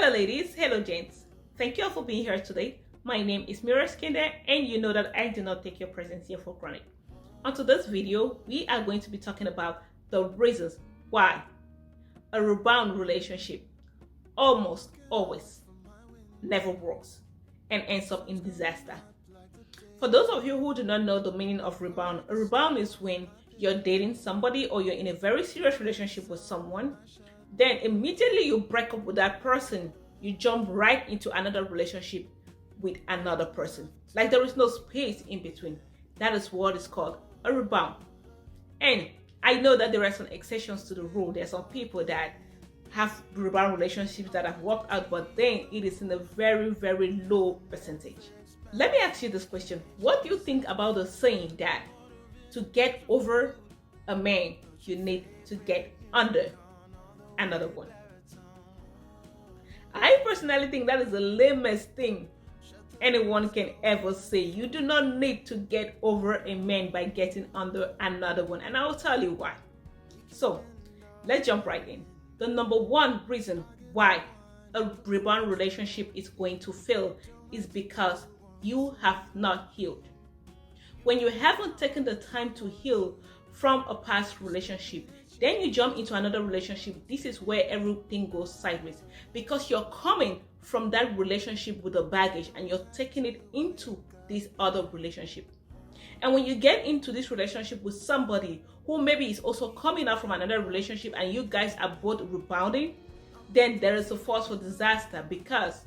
Hello ladies, hello gents. Thank you all for being here today. My name is Mira Skinder and you know that I do not take your presence here for granted. On today's video, we are going to be talking about the reasons why a rebound relationship almost always never works and ends up in disaster. For those of you who do not know the meaning of rebound, a rebound is when you're dating somebody or you're in a very serious relationship with someone, then immediately you break up with that person, you jump right into another relationship with another person. Like there is no space in between. That is what is called a rebound. And I know that there are some exceptions to the rule. There are some people that have rebound relationships that have worked out, but then it is in a very, very low percentage. Let me ask you this question. What do you think about the saying that to get over a man, you need to get under another one? I personally think that is the lamest thing anyone can ever say. You do not need to get over a man by getting under another one, and I'll tell you why. So let's jump right in. The number one reason why a rebound relationship is going to fail is because you have not healed. When you haven't taken the time to heal from a past relationship, then you jump into another relationship. This is where everything goes sideways because you're coming from that relationship with a baggage and you're taking it into this other relationship. And when you get into this relationship with somebody who maybe is also coming out from another relationship and you guys are both rebounding, then there is a force for disaster because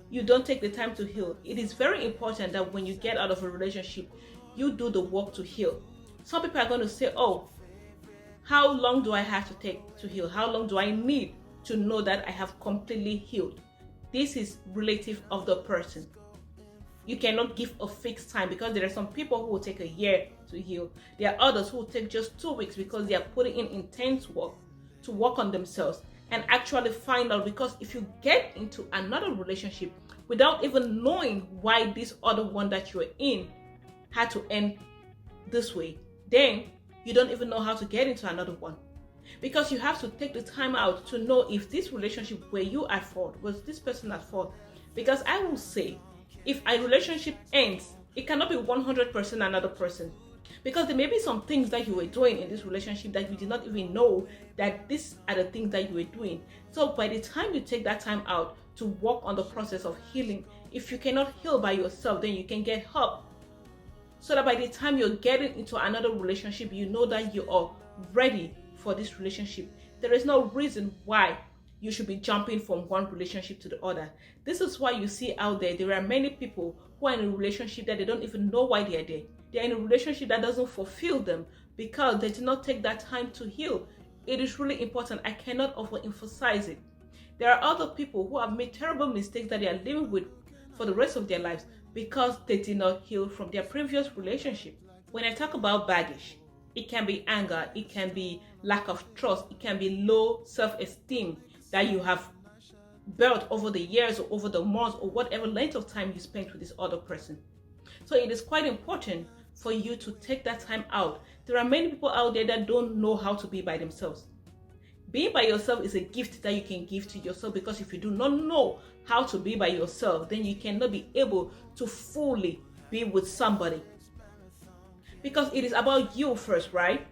you don't take the time to heal. It is very important that when you get out of a relationship, you do the work to heal. Some people are going to say, oh, how long do I have to take to heal? How long do I need to know that I have completely healed? This is relative of the person. You cannot give a fixed time because there are some people who will take a year to heal. There are others who will take just 2 weeks because they are putting in intense work to work on themselves and actually find out. Because if you get into another relationship without even knowing why this other one that you're in had to end this way, then you don't even know how to get into another one. Because you have to take the time out to know if this relationship where you at fault, was this person at fault. Because I will say, if a relationship ends, it cannot be 100% another person. Because there may be some things that you were doing in this relationship that you did not even know that these are the things that you were doing. So by the time you take that time out to work on the process of healing, if you cannot heal by yourself, then you can get help. So that by the time you're getting into another relationship, you know that you are ready for this relationship. There is no reason why you should be jumping from one relationship to the other. This is why you see out there are many people who are in a relationship that they don't even know why they are there. They are in a relationship that doesn't fulfill them because they did not take that time to heal. It is really important. I cannot overemphasize it. There are other people who have made terrible mistakes that they are living with for the rest of their lives because they did not heal from their previous relationship. When I talk about baggage, it can be anger, it can be lack of trust, it can be low self-esteem that you have built over the years or over the months or whatever length of time you spent with this other person. So it is quite important for you to take that time out. There are many people out there that don't know how to be by themselves. Being by yourself is a gift that you can give to yourself, because if you do not know how to be by yourself, then you cannot be able to fully be with somebody. Because it is about you first, right?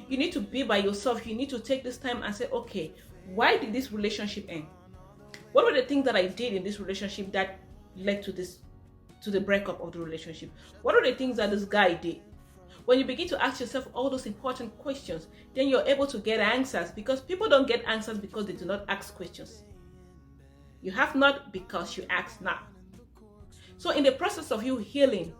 You need to be by yourself. You need to take this time and say, okay, why did this relationship end? What were the things that I did in this relationship that led to the breakup of the relationship? What are the things that this guy did? When you begin to ask yourself all those important questions, then you're able to get answers, because people don't get answers because they do not ask questions. You have not because you ask not. So in the process of you healing,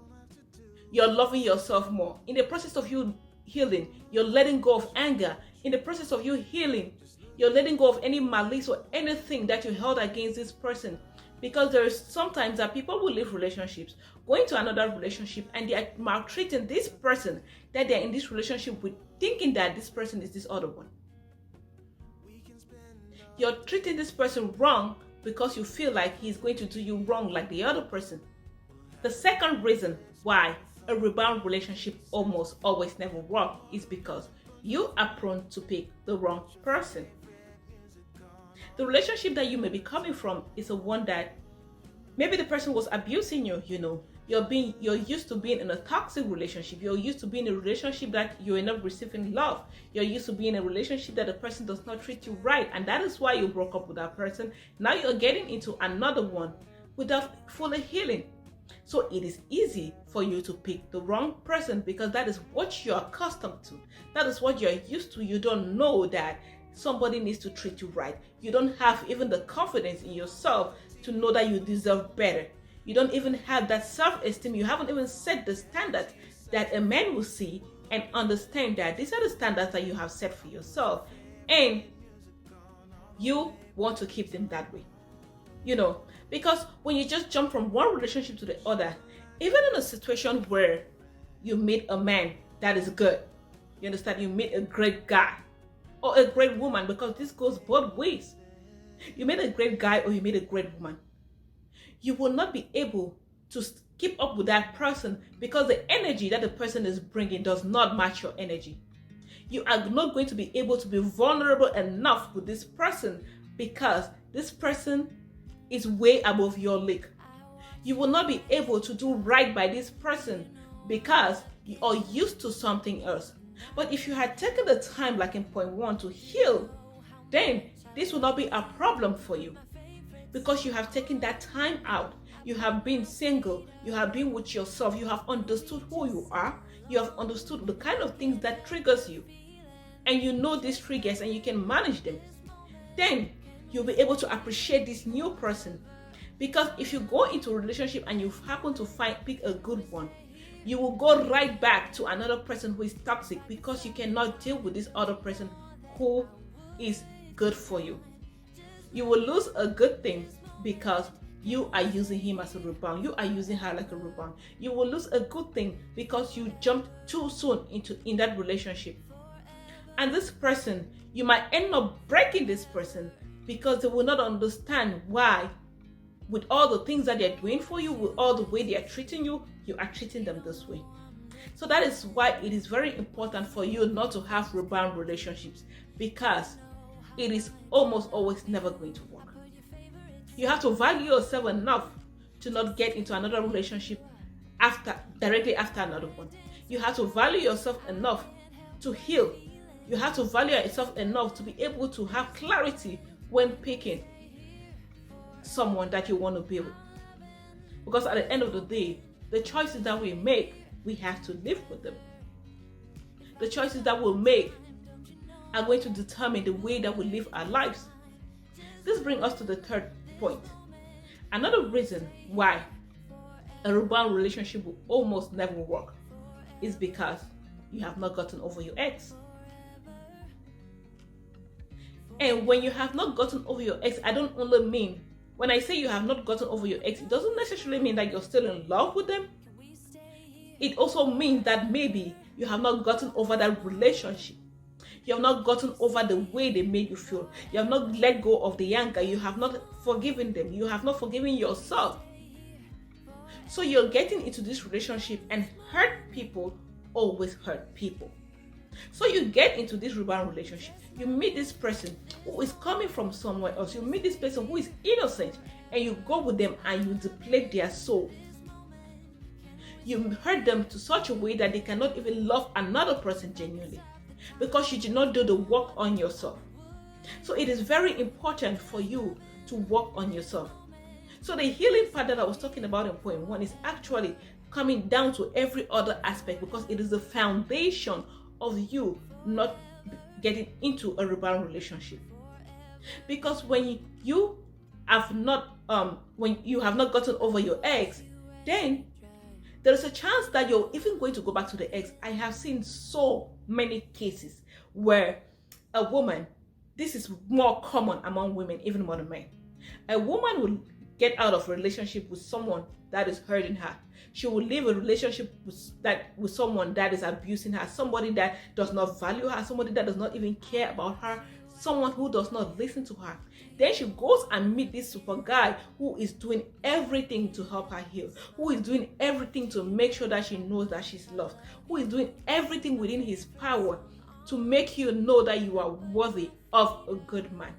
you're loving yourself more. In the process of you healing, you're letting go of anger. In the process of you healing, you're letting go of any malice or anything that you held against this person. Because there is sometimes that people will leave relationships, go into another relationship, and they are maltreating this person that they're in this relationship with, thinking that this person is this other one. You're treating this person wrong because you feel like he's going to do you wrong like the other person. The second reason why a rebound relationship almost always never works is because you are prone to pick the wrong person. The relationship that you may be coming from is a one that maybe the person was abusing you, you're used to being in a toxic relationship. You're used to being in a relationship that you're not receiving love. You're used to being in a relationship that the person does not treat you right. And that is why you broke up with that person. Now you're getting into another one without fully healing. So it is easy for you to pick the wrong person because that is what you're accustomed to. That is what you're used to. You don't know that somebody needs to treat you right. You don't have even the confidence in yourself to know that you deserve better. You don't even have that self-esteem. You haven't even set the standards that a man will see and understand that these are the standards that you have set for yourself. And you want to keep them that way. Because when you just jump from one relationship to the other, even in a situation where you meet a man that is good, you understand, you meet a great guy or a great woman, because this goes both ways. You meet a great guy or you meet a great woman, you will not be able to keep up with that person because the energy that the person is bringing does not match your energy. You are not going to be able to be vulnerable enough with this person because this person is way above your league. You will not be able to do right by this person because you are used to something else. But if you had taken the time, like in point 1, to heal, then this will not be a problem for you because you have taken that time out. You have been single, you have been with yourself, you have understood who you are, you have understood the kind of things that triggers you, and you know these triggers and you can manage them. Then you'll be able to appreciate this new person. Because if you go into a relationship and you happen to pick a good one, you will go right back to another person who is toxic because you cannot deal with this other person who is good for you. You will lose a good thing because you are using him as a rebound. You are using her like a rebound. You will lose a good thing because you jumped too soon in that relationship. And this person, you might end up breaking this person because they will not understand why, with all the things that they're doing for you, with all the way they are treating you, you are treating them this way. So that is why it is very important for you not to have rebound relationships, because it is almost always never going to work. You have to value yourself enough to not get into another relationship directly after another one. You have to value yourself enough to heal. You have to value yourself enough to be able to have clarity when picking someone that you want to be with. Because at the end of the day, the choices that we make, we have to live with them. The choices that we'll make are going to determine the way that we live our lives. This brings us to the third point. Another reason why a rebound relationship will almost never work is because you have not gotten over your ex. And when you have not gotten over your ex, I don't only mean, when I say you have not gotten over your ex, it doesn't necessarily mean that you're still in love with them. It also means that maybe you have not gotten over that relationship. You have not gotten over the way they made you feel. You have not let go of the anger. You have not forgiven them. You have not forgiven yourself. So you're getting into this relationship, and hurt people always hurt people. So you get into this rebound relationship. You meet this person who is coming from somewhere else. You meet this person who is innocent, and you go with them and you deplete their soul. You hurt them to such a way that they cannot even love another person genuinely, because you did not do the work on yourself. So it is very important for you to work on yourself. So the healing part that I was talking about in point 1 is actually coming down to every other aspect, because it is the foundation of you not getting into a rebound relationship. Because when you have not gotten over your ex, then there is a chance that you're even going to go back to the ex. I have seen so many cases where a woman, this is more common among women even more than men, a woman will get out of a relationship with someone that is hurting her. She will leave a relationship with someone that is abusing her, somebody that does not value her, somebody that does not even care about her, someone who does not listen to her. Then she goes and meet this super guy who is doing everything to help her heal, who is doing everything to make sure that she knows that she's loved, who is doing everything within his power to make you know that you are worthy of a good man.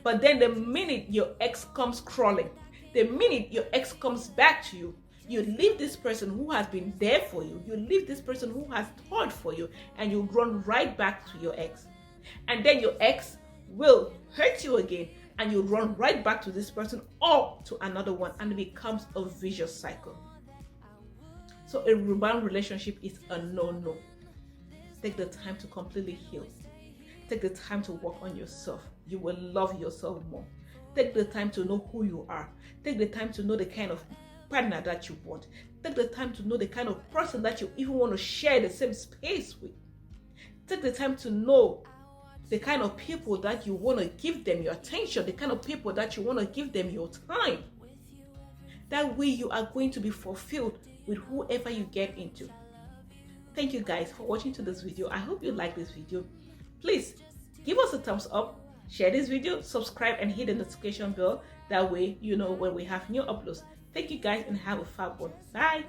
But then the minute your ex comes crawling, the minute your ex comes back to you, you leave this person who has been there for you, you leave this person who has toiled for you, and you run right back to your ex. And then your ex will hurt you again, and you run right back to this person or to another one, and it becomes a vicious cycle. So a rebound relationship is a no-no. Take the time to completely heal. Take the time to work on yourself. You will love yourself more. Take the time to know who you are. Take the time to know the kind of partner that you want. Take the time to know the kind of person that you even want to share the same space with. Take the time to know the kind of people that you want to give them your attention, the kind of people that you want to give them your time. That way you are going to be fulfilled with whoever you get into. Thank you guys for watching to this video. I hope you like this video. Please give us a thumbs up, share this video, subscribe, and hit the notification bell. That way you know when we have new uploads. Thank you guys and have a fab one. Bye.